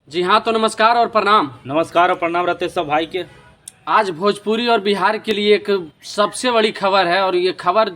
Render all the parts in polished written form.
जी हाँ, तो नमस्कार और प्रणाम। नमस्कार और प्रणाम रहते सब भाई के। आज भोजपुरी और बिहार के लिए एक सबसे बड़ी खबर है और ये खबर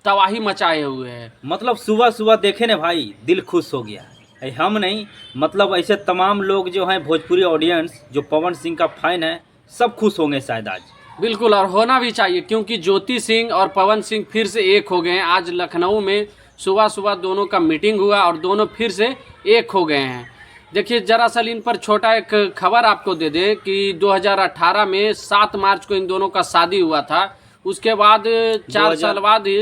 तबाही मचाए हुए है। मतलब सुबह सुबह देखे ना भाई, दिल खुश हो गया। हम नहीं, मतलब ऐसे तमाम लोग जो हैं भोजपुरी ऑडियंस जो पवन सिंह का फैन है, सब खुश होंगे शायद आज। बिल्कुल, और होना भी चाहिए क्योंकि ज्योति सिंह और पवन सिंह फिर से एक हो गए हैं। आज लखनऊ में सुबह सुबह दोनों का मीटिंग हुआ और दोनों फिर से एक हो गए हैं। देखिए, दरअसल इन पर छोटा एक खबर आपको दे दें कि 2018 में 7 मार्च को इन दोनों का शादी हुआ था। उसके बाद 4 साल बाद ही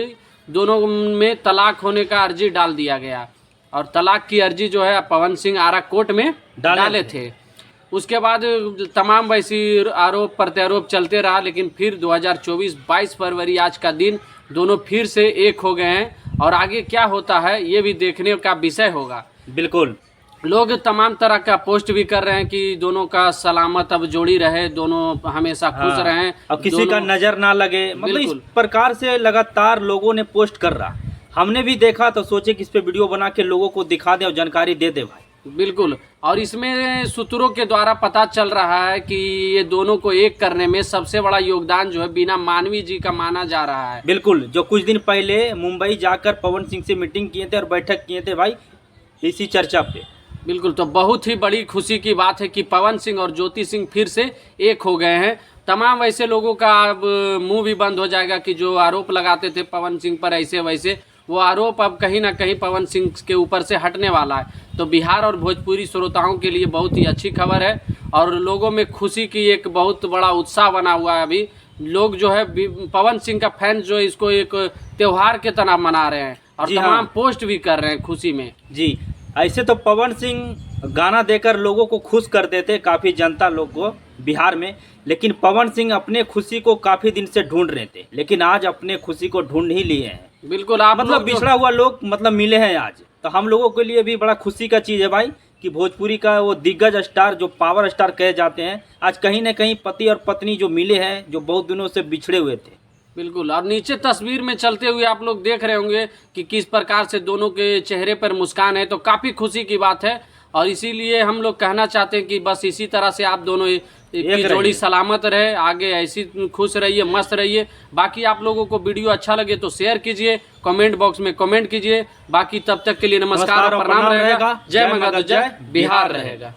दोनों में तलाक होने का अर्जी डाल दिया गया और तलाक की अर्जी जो है पवन सिंह आरा कोर्ट में डाले थे। उसके बाद तमाम वैसी आरोप प्रत्यारोप चलते रहा, लेकिन फिर 2024 22 फरवरी आज का दिन दोनों फिर से एक हो गए हैं और आगे क्या होता है ये भी देखने का विषय होगा। बिल्कुल, लोग तमाम तरह का पोस्ट भी कर रहे हैं कि दोनों का सलामत अब जोड़ी रहे, दोनों हमेशा खुश रहें, अब किसी का नजर ना लगे। मतलब इस प्रकार से लगातार लोगों ने पोस्ट कर रहा। हमने भी देखा तो सोचे कि इस पे वीडियो बना के लोगों को दिखा दे और जानकारी दे दे भाई। बिल्कुल, और इसमें सूत्रों के द्वारा पता चल रहा है कि ये दोनों को एक करने में सबसे बड़ा योगदान जो है बीना मानवी जी का माना जा रहा है। बिल्कुल, जो कुछ दिन पहले मुंबई जाकर पवन सिंह से मीटिंग किए थे और बैठक किए थे भाई इसी चर्चा पे। बिल्कुल, तो बहुत ही बड़ी खुशी की बात है कि पवन सिंह और ज्योति सिंह फिर से एक हो गए हैं। तमाम वैसे लोगों का अब मुंह भी बंद हो जाएगा कि जो आरोप लगाते थे पवन सिंह पर ऐसे वैसे, वो आरोप अब कहीं ना कहीं पवन सिंह के ऊपर से हटने वाला है। तो बिहार और भोजपुरी श्रोताओं के लिए बहुत ही अच्छी खबर है और लोगों में खुशी की एक बहुत बड़ा उत्साह बना हुआ है। अभी लोग जो है पवन सिंह का फैन जो है इसको एक त्योहार के तरह मना रहे हैं और तमाम पोस्ट भी कर रहे हैं खुशी में। जी, ऐसे तो पवन सिंह गाना देकर लोगों को खुश कर देते काफ़ी जनता लोग को बिहार में, लेकिन पवन सिंह अपने खुशी को काफ़ी दिन से ढूंढ रहे थे, लेकिन आज अपने खुशी को ढूंढ ही लिए हैं। बिल्कुल, आप मतलब बिछड़ा हुआ लोग मतलब मिले हैं आज, तो हम लोगों के लिए भी बड़ा खुशी का चीज़ है भाई कि भोजपुरी का वो दिग्गज स्टार जो पावर स्टार कहे जाते हैं, आज कहीं ना कहीं पति और पत्नी जो मिले हैं, जो बहुत दिनों से बिछड़े हुए थे। बिल्कुल, और नीचे तस्वीर में चलते हुए आप लोग देख रहे होंगे कि किस प्रकार से दोनों के चेहरे पर मुस्कान है, तो काफ़ी खुशी की बात है। और इसीलिए हम लोग कहना चाहते हैं कि बस इसी तरह से आप दोनों की जोड़ी सलामत रहे, आगे ऐसी खुश रहिए, मस्त रहिए। बाकी आप लोगों को वीडियो अच्छा लगे तो शेयर कीजिए, कमेंट बॉक्स में कमेंट कीजिए। बाकी तब तक के लिए नमस्कार और प्रणाम रहेगा। जय मगध, जय बिहार रहेगा।